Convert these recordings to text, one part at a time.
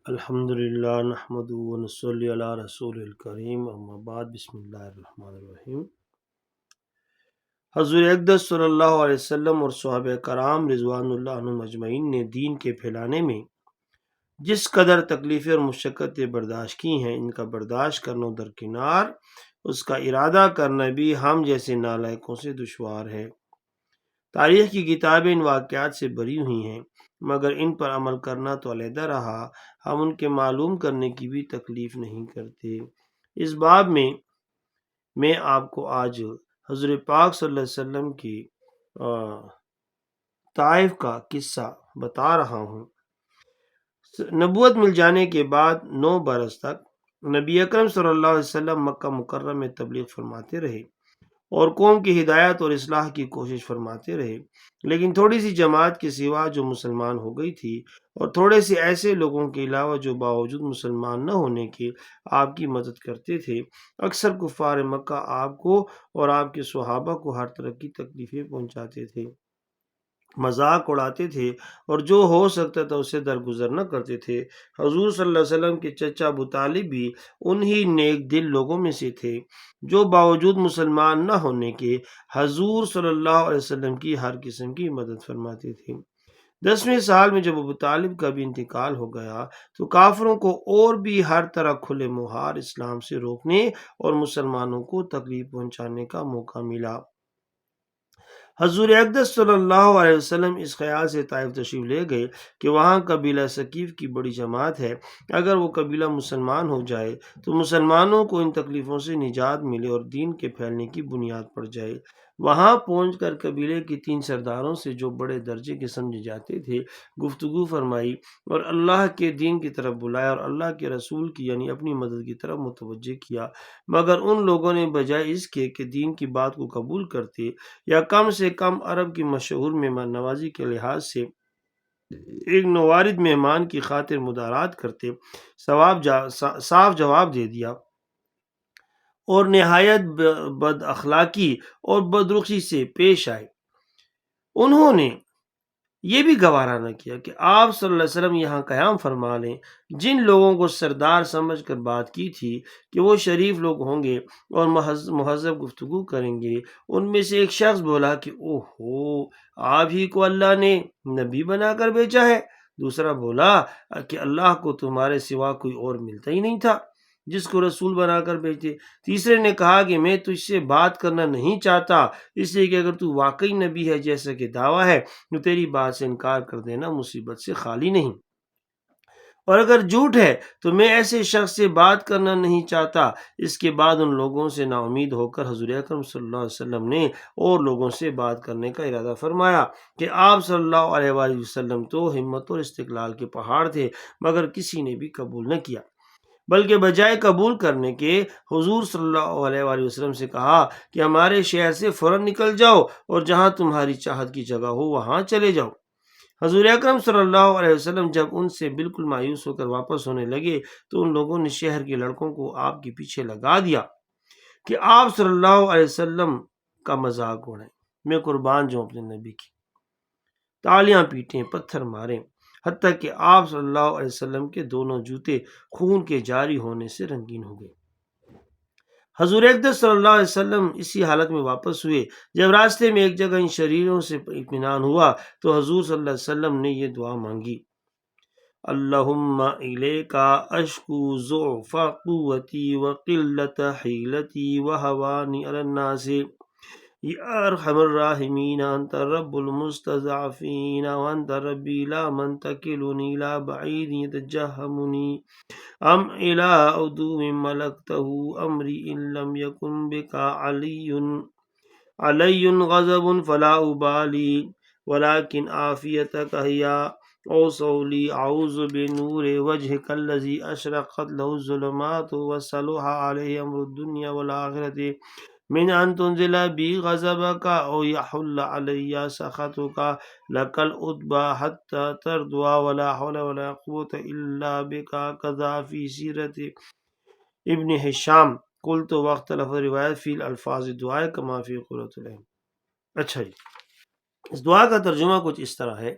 الحمدللہ نحمدہ ونصلی علی رسول الکریم اما بعد بسم اللہ الرحمن الرحیم۔ حضور اقدس صلی اللہ علیہ وسلم اور صحابہ کرام رضوان اللہ عنہم اجمعین نے دین کے پھیلانے میں جس قدر تکلیفیں اور مشقتیں برداشت کی ہیں، ان کا برداشت کرنا درکنار اس کا ارادہ کرنا بھی ہم جیسے نالائقوں سے دشوار ہے۔ تاریخ کی کتابیں ان واقعات سے بری ہوئی ہیں، مگر ان پر عمل کرنا تو علیحدہ رہا، ہم ان کے معلوم کرنے کی بھی تکلیف نہیں کرتے۔ اس باب میں آپ کو آج حضور پاک صلی اللہ علیہ وسلم کی طائف کا قصہ بتا رہا ہوں۔ نبوت مل جانے کے بعد 9 برس تک نبی اکرم صلی اللہ علیہ وسلم مکہ مکرمہ میں تبلیغ فرماتے رہے اور قوم کی ہدایت اور اصلاح کی کوشش فرماتے رہے، لیکن تھوڑی سی جماعت کے سوا جو مسلمان ہو گئی تھی اور تھوڑے سے ایسے لوگوں کے علاوہ جو باوجود مسلمان نہ ہونے کے آپ کی مدد کرتے تھے، اکثر کفار مکہ آپ کو اور آپ کے صحابہ کو ہر طرح کی تکلیفیں پہنچاتے تھے، مذاق اڑاتے تھے اور جو ہو سکتا تھا اسے درگزر نہ کرتے تھے۔ حضور صلی اللہ علیہ وسلم کے چچا ابو طالب بھی انہی نیک دل لوگوں میں سے تھے جو باوجود مسلمان نہ ہونے کے حضور صلی اللہ علیہ وسلم کی ہر قسم کی مدد فرماتے تھے۔ 10ویں سال میں جب ابو طالب کا بھی انتقال ہو گیا تو کافروں کو اور بھی ہر طرح کھلے مہار اسلام سے روکنے اور مسلمانوں کو تکلیف پہنچانے کا موقع ملا۔ حضور اقدس صلی اللہ علیہ وسلم اس خیال سے طائف تشریف لے گئے کہ وہاں قبیلہ ثقیف کی بڑی جماعت ہے، اگر وہ قبیلہ مسلمان ہو جائے تو مسلمانوں کو ان تکلیفوں سے نجات ملے اور دین کے پھیلنے کی بنیاد پڑ جائے۔ وہاں پہنچ کر قبیلے کی 3 سرداروں سے جو بڑے درجے کے سمجھے جاتے تھے گفتگو فرمائی اور اللہ کے دین کی طرف بلایا اور اللہ کے رسول کی یعنی اپنی مدد کی طرف متوجہ کیا، مگر ان لوگوں نے بجائے اس کے کہ دین کی بات کو قبول کرتے یا کم سے کم عرب کی مشہور مہمان نوازی کے لحاظ سے ایک نوارد مہمان کی خاطر مدارات کرتے، صاف جواب دے دیا اور نہایت بد اخلاقی اور بدرخی سے پیش آئے۔ انہوں نے یہ بھی گوارا نہ کیا کہ آپ صلی اللہ علیہ وسلم یہاں قیام فرما لیں۔ جن لوگوں کو سردار سمجھ کر بات کی تھی کہ وہ شریف لوگ ہوں گے اور مہذب گفتگو کریں گے، ان میں سے ایک شخص بولا کہ اوہو، آپ ہی کو اللہ نے نبی بنا کر بھیجا ہے۔ دوسرا بولا کہ اللہ کو تمہارے سوا کوئی اور ملتا ہی نہیں تھا جس کو رسول بنا کر بھیجتے۔ تیسرے نے کہا کہ میں تجھ سے بات کرنا نہیں چاہتا، اس لیے کہ اگر تو واقعی نبی ہے جیسا کہ دعویٰ ہے تو تیری بات سے انکار کر دینا مصیبت سے خالی نہیں، اور اگر جھوٹ ہے تو میں ایسے شخص سے بات کرنا نہیں چاہتا۔ اس کے بعد ان لوگوں سے نا امید ہو کر حضور اکرم صلی اللہ علیہ وسلم نے اور لوگوں سے بات کرنے کا ارادہ فرمایا کہ آپ صلی اللہ علیہ وآلہ وسلم تو ہمت اور استقلال کے پہاڑ تھے، مگر کسی نے بھی قبول نہ کیا، بلکہ بجائے قبول کرنے کے حضور صلی اللہ علیہ وآلہ وسلم سے کہا کہ ہمارے شہر سے فوراً نکل جاؤ اور جہاں تمہاری چاہت کی جگہ ہو وہاں چلے جاؤ۔ حضور اکرم صلی اللہ علیہ وسلم جب ان سے بالکل مایوس ہو کر واپس ہونے لگے تو ان لوگوں نے شہر کے لڑکوں کو آپ کے پیچھے لگا دیا کہ آپ صلی اللہ علیہ وسلم کا مذاق اڑائیں۔ میں قربان جاؤں اپنے نبی کی، تالیاں پیٹیں، پتھر ماریں، حتیٰ کہ آپ صلی اللہ علیہ وسلم کے دونوں جوتے خون کے جاری ہونے سے رنگین ہو گئے۔ حضور اقدس صلی اللہ علیہ وسلم اسی حالت میں واپس ہوئے۔ جب راستے میں ایک جگہ ان شریروں سے اطمینان ہوا تو حضور صلی اللہ علیہ وسلم نے یہ دعا مانگی: اللہم الیک اشکو ضعف قوتی وقلت حیلتی وہوانی علی الناس، یا ارحم الراحمین انت رب المستضعفین وانت ربی لا من تکلنی لا بعید یتجہمنی ام الى عدو ملکتہ امری ان لم یکن بکا علی غضب فلا ابالی ولکن عافیتک ہیا اوسع لی اعوذ بنور وجہک الذی اشرقت لہ الظلمات وصلح علیہ امر الدنیا والآخرۃ من ان تنزل بی غضبک او یحل علی سخطک لک العتبی حتی ترضی ولا حول ولا قوة الا بک کذا فی سیرت ابن ہشام قلت واختلف روایت فی الفاظ دعائے کما فی قرۃ العین۔ اچھا جی، اس دعا کا ترجمہ کچھ اس طرح ہے: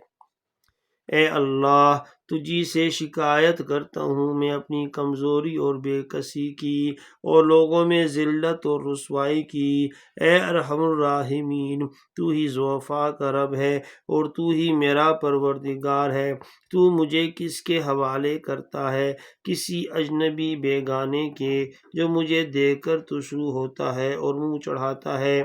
اے اللہ تجھی سے شکایت کرتا ہوں میں اپنی کمزوری اور بے کسی کی اور لوگوں میں ذلت اور رسوائی کی۔ اے ارحم الراحمین تو ہی ضعفاء کا رب ہے اور تو ہی میرا پروردگار ہے۔ تو مجھے کس کے حوالے کرتا ہے؟ کسی اجنبی بیگانے کے جو مجھے دیکھ کر تو شروع ہوتا ہے اور منہ چڑھاتا ہے،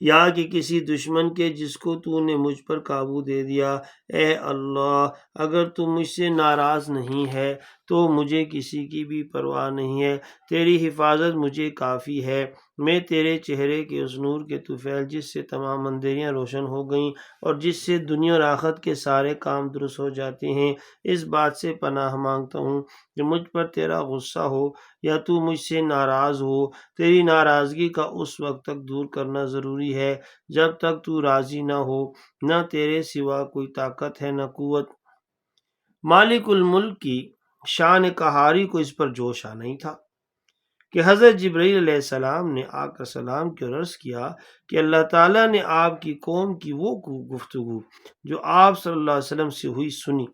یا کہ کسی دشمن کے جس کو تو نے مجھ پر قابو دے دیا۔ اے اللہ اگر تو مجھ سے ناراض نہیں ہے تو مجھے کسی کی بھی پرواہ نہیں ہے، تیری حفاظت مجھے کافی ہے۔ میں تیرے چہرے کے اس نور کے طفیل جس سے تمام اندھیریاں روشن ہو گئیں اور جس سے دنیا اور آخرت کے سارے کام درست ہو جاتے ہیں، اس بات سے پناہ مانگتا ہوں کہ مجھ پر تیرا غصہ ہو یا تو مجھ سے ناراض ہو۔ تیری ناراضگی کا اس وقت تک دور کرنا ضروری ہے جب تک تو راضی نہ ہو۔ نہ تیرے سوا کوئی طاقت ہے نہ قوت۔ مالک الملک کی شان قہاری کو اس پر جوش آ نہیں تھا کہ حضرت جبرائیل علیہ السلام نے آ کر سلام کی اور عرض کیا کہ اللہ تعالیٰ نے آپ کی قوم کی وہ گفتگو جو آپ صلی اللہ علیہ وسلم سے ہوئی سنی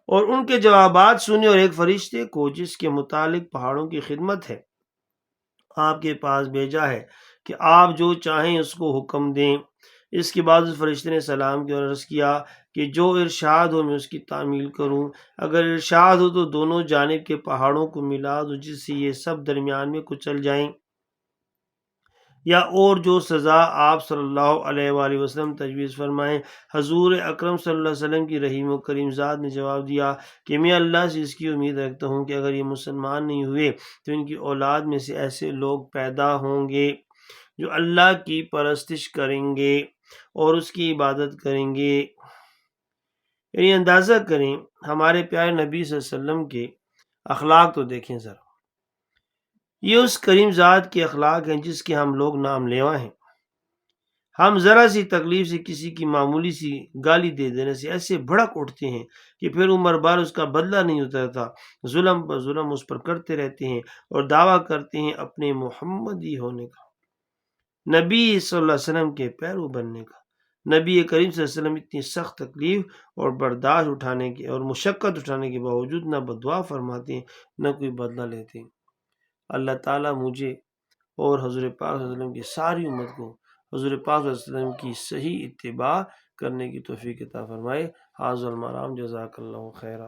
اور ان کے جوابات سنے، اور ایک فرشتے کو جس کے متعلق پہاڑوں کی خدمت ہے آپ کے پاس بھیجا ہے کہ آپ جو چاہیں اس کو حکم دیں۔ اس کے بعد اس فرشتے نے سلام کی اور عرض کیا کہ جو ارشاد ہو میں اس کی تعمیل کروں۔ اگر ارشاد ہو تو دونوں جانب کے پہاڑوں کو ملا دو جس سے یہ سب درمیان میں کچل جائیں، یا اور جو سزا آپ صلی اللہ علیہ وآلہ وسلم تجویز فرمائیں۔ حضور اکرم صلی اللہ علیہ وسلم کی رحیم و کریم ذات نے جواب دیا کہ میں اللہ سے اس کی امید رکھتا ہوں کہ اگر یہ مسلمان نہیں ہوئے تو ان کی اولاد میں سے ایسے لوگ پیدا ہوں گے جو اللہ کی پرستش کریں گے اور اس کی عبادت کریں گے۔ یعنی اندازہ کریں ہمارے پیارے نبی صلی اللہ علیہ وسلم کے اخلاق تو دیکھیں ذرا، یہ اس کریم ذات کے اخلاق ہیں جس کے ہم لوگ نام لیوا ہیں۔ ہم ذرا سی تکلیف سے کسی کی معمولی سی گالی دے دینے سے ایسے بھڑک اٹھتے ہیں کہ پھر عمر بھر اس کا بدلہ نہیں اترتا، ظلم پر ظلم اس پر کرتے رہتے ہیں اور دعویٰ کرتے ہیں اپنے محمدی ہونے کا، نبی صلی اللہ علیہ وسلم کے پیرو بننے کا۔ نبی کریم صلی اللہ علیہ وسلم اتنی سخت تکلیف اور برداشت اٹھانے کے اور مشقت اٹھانے کے باوجود نہ بددعا فرماتے ہیں نہ کوئی بدلہ لیتے ہیں۔ اللہ تعالیٰ مجھے اور حضور پاک صلی اللہ علیہ وسلم کی ساری امت کو حضور پاک صلی اللہ علیہ وسلم کی صحیح اتباع کرنے کی توفیق عطا فرمائے۔ حاضر المرام، جزاک اللہ خیرہ۔